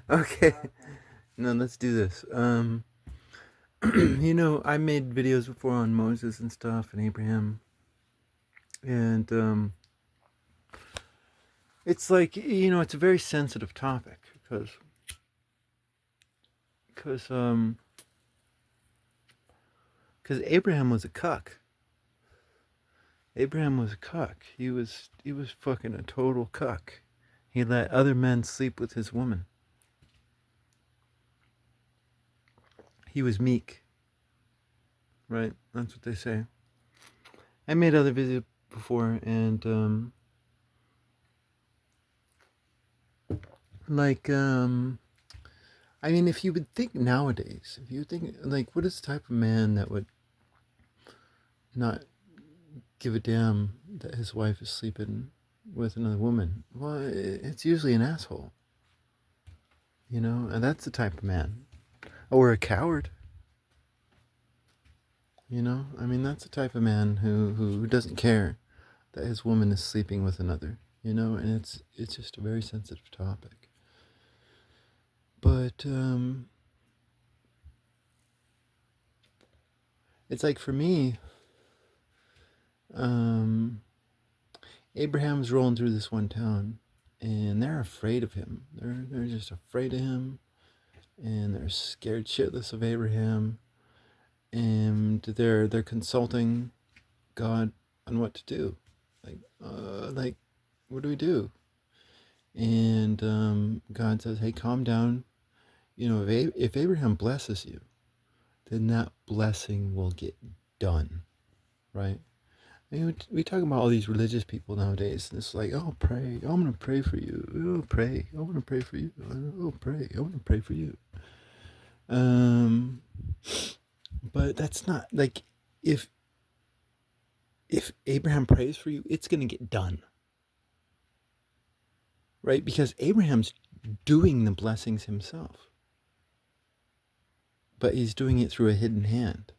Okay. No, let's do this. I made videos before on Moses and stuff and Abraham, and it's like it's a very sensitive topic because because Abraham was a cuck. Abraham was a cuck. He was fucking a total cuck. He let other men sleep with his woman. He was meek, right? That's what they say. I made other videos before, and like I mean, if you would think nowadays, if you think like, what is the type of man that would not give a damn that his wife is sleeping with another woman? Well, it's usually an asshole, and that's the type of man, or a coward. I mean, that's the type of man who doesn't care that his woman is sleeping with another. And it's just a very sensitive topic. But it's like for me, um, Abraham's rolling through this one town, and they're afraid of him. They're just afraid of him, and they're scared shitless of Abraham, and they're consulting God on what to do. Like, what do we do? And God says, "Hey, calm down. If Abraham blesses you, then that blessing will get done, right?" I mean, we talk about all these religious people nowadays, and it's like, oh, pray. I'm going to pray for you. Oh, pray. I want to pray for you. Oh, pray. I want to pray for you. Um, but that's not like if if Abraham prays for you, it's going to get done, right? Because Abraham's doing the blessings himself, but he's doing it through a hidden hand.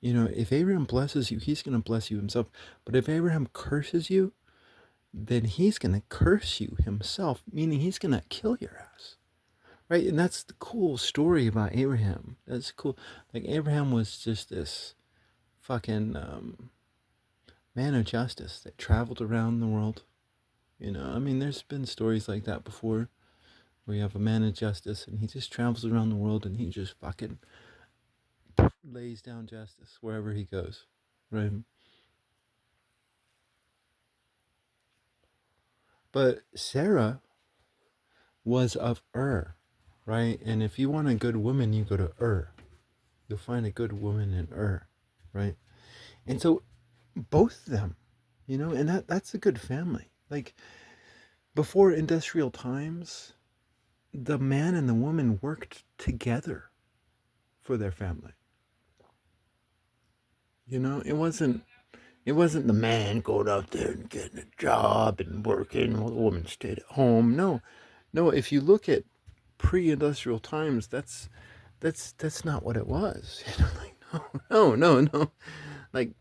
If Abraham blesses you, he's going to bless you himself. But if Abraham curses you, then he's going to curse you himself, meaning he's going to kill your ass. Right? And that's the cool story about Abraham. That's cool. Like, Abraham was just this fucking man of justice that traveled around the world. I mean, there's been stories like that before where you have a man of justice and he just travels around the world and he just fucking lays down justice wherever he goes. Right? But Sarah was of Ur, right? And if you want a good woman, you go to Ur. You'll find a good woman in Ur, right? And so both of them, and that's a good family. Like, before industrial times, the man and the woman worked together for their family. It wasn't the man going out there and getting a job and working while the woman stayed at home. No, no. If you look at pre-industrial times, that's not what it was. Like, no, no, no, no. Like,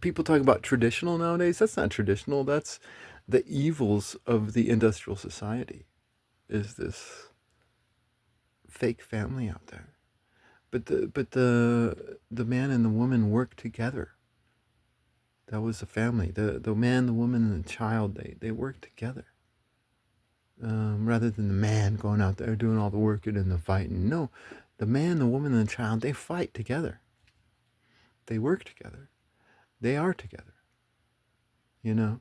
people talk about traditional nowadays. That's not traditional. That's the evils of the industrial society. Is this fake family out there? But the man and the woman work together. That was the family. The man, the woman, and the child. They work together. Rather than the man going out there doing all the working and the fighting. No, the man, the woman, and the child, they fight together. They work together. They are together. You know,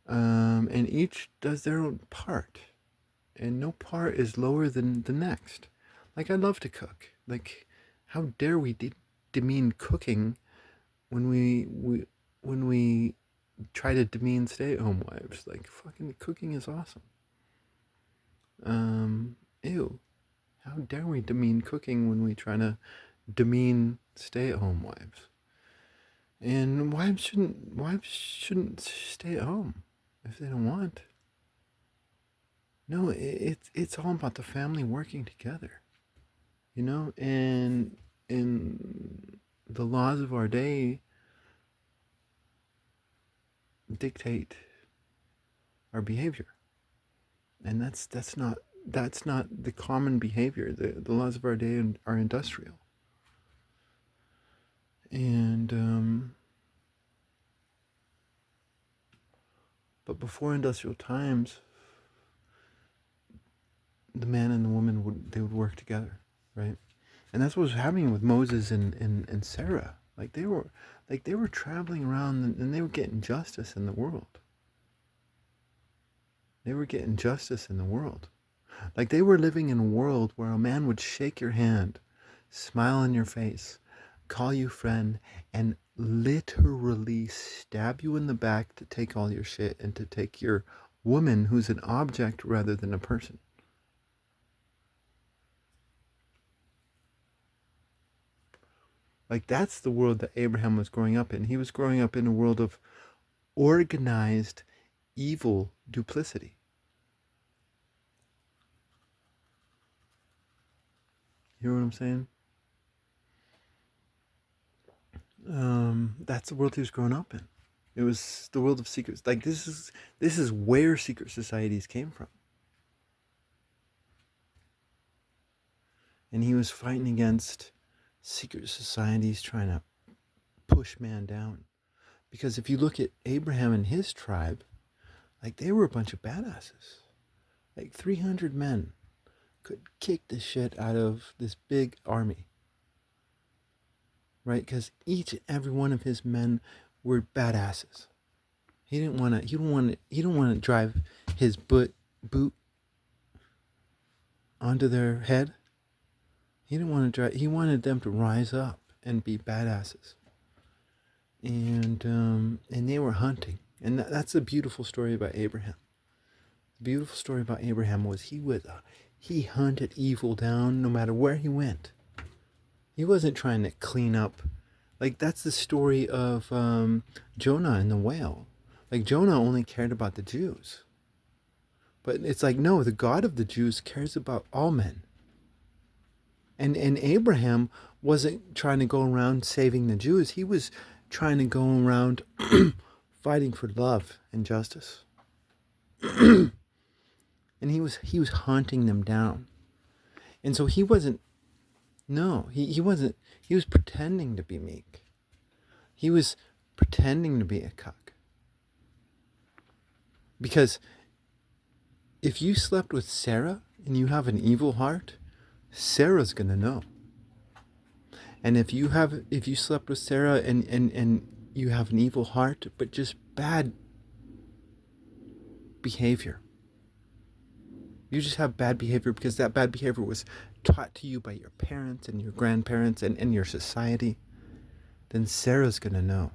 and each does their own part, and no part is lower than the next. Like, I love to cook. Like, how dare we demean cooking when we try to demean stay-at-home wives? Like, fucking cooking is awesome. Ew. How dare we demean cooking when we try to demean stay-at-home wives? And wives shouldn't stay at home if they don't want. No, it's all about the family working together. And in the laws of our day dictate our behavior. And that's not the common behavior. The laws of our day are industrial. And but before industrial times, the man and the woman would work together, right? And that's what was happening with Moses and Sarah. Like they were traveling around and they were getting justice in the world. They were getting justice in the world. Like they were living in a world where a man would shake your hand, smile in your face, call you friend, and literally stab you in the back to take all your shit and to take your woman, who's an object rather than a person. Like that's the world that Abraham was growing up in. He was growing up in a world of organized evil duplicity. You know what I'm saying? That's the world he was growing up in. It was the world of secrets. Like this is where secret societies came from. And he was fighting against secret societies trying to push man down. Because if you look at Abraham and his tribe, like they were a bunch of badasses. Like 300 men could kick the shit out of this big army. Right? Because each and every one of his men were badasses. He didn't want to drive his boot onto their head. He didn't want to drive. He wanted them to rise up and be badasses. And they were hunting. And that's a beautiful story about Abraham. The beautiful story about Abraham was he hunted evil down no matter where he went. He wasn't trying to clean up. Like that's the story of Jonah and the whale. Like Jonah only cared about the Jews. But it's like, no, the God of the Jews cares about all men. And Abraham wasn't trying to go around saving the Jews. He was trying to go around fighting for love and justice. And he was hunting them down. And so he wasn't, no, he wasn't, he was pretending to be meek. He was pretending to be a cuck. Because if you slept with Sarah and you have an evil heart, Sarah's gonna know. And if you slept with Sarah and you have an evil heart, but just bad behavior. You just have bad behavior because that bad behavior was taught to you by your parents and your grandparents and your society, then Sarah's gonna know.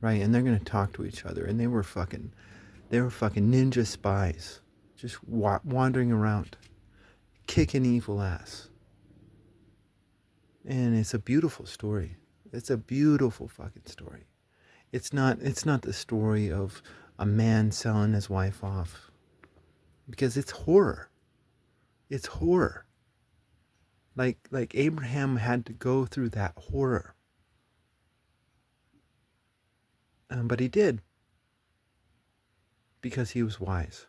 Right? And they're gonna talk to each other. And they were fucking ninja spies, just wandering around, kicking evil ass. And it's a beautiful story. It's a beautiful fucking story. It's not the story of a man selling his wife off. Because it's horror. It's horror. Like Abraham had to go through that horror. But he did. Because he was wise.